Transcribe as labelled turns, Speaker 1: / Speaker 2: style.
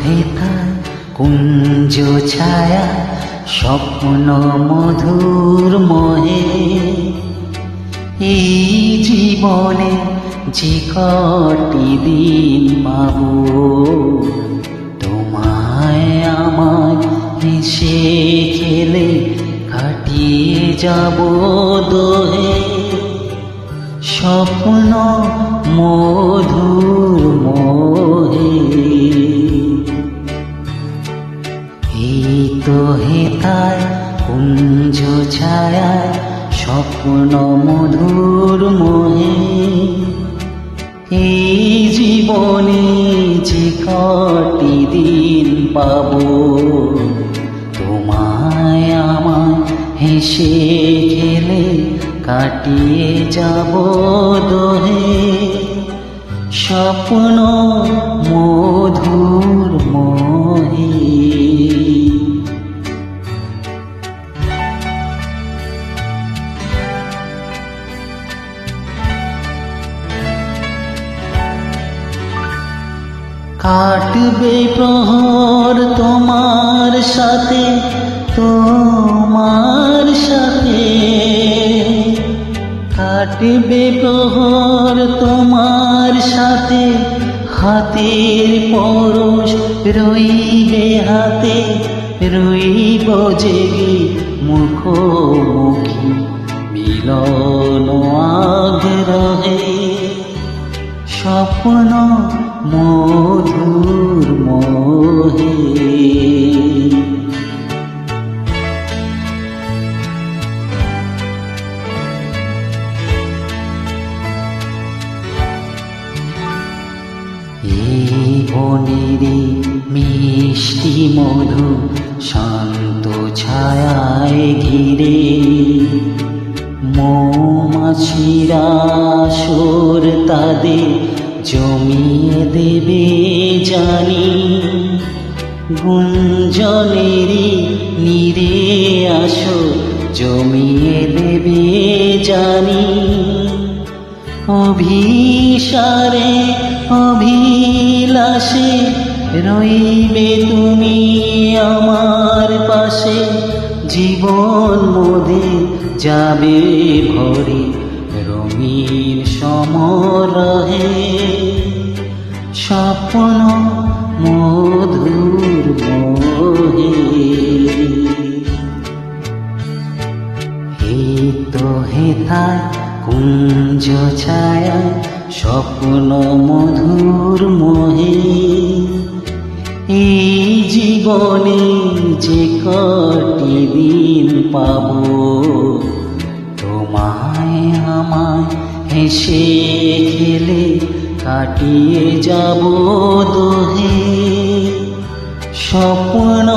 Speaker 1: হেতায় কুঞ্জ ছায়া স্বপ্ন মধুর মোহে এই জীবনে যে কটি দিন পাবো তোমায় আমায় হেসে খেলে কাটিয়ে যাব দোহে স্বপ্ন মধুর মোহে এই তো হেতায় কুঞ্জ ছায়ায় স্বপ্ন মধুর মোহে এই জীবনে যে কটি দিন পাবো তোমায় আমায় হেসে খেলে কাটিয়ে যাব দোহে স্বপ্ন মধুর মোহে কাটবে প্রহর তোমার সাথে কাটবে প্রহর তোমার সাথে হাতের পরশ রইবে হাতে রইব জেগে মুখোমুখি মিলন আগ্রহে স্বপ্ন মধুর মোহে এই বনেরে মিষ্টি মধু শান্ত ছায়ায় ঘিরে মৌমাছিরা সুর তাদের জমিয়ে দেবে জানি গুঞ্জনেরই নীরে আসো জমিয়ে দেবে জানি অভিসারে অভিলাষে রইবে তুমি আমার পাশে জীবন মোদে যাবে ভরে রঙিন সমরহে স্বপ্ন মধুর মোহে এই তো হেতায় কুঞ্জ ছায়া স্বপ্ন মধুর মোহে এই জীবনে যে কটি দিন পাবো তোমায় আমায় হেসে খেলে কাটিয়ে যাব দোহে স্বপ্ন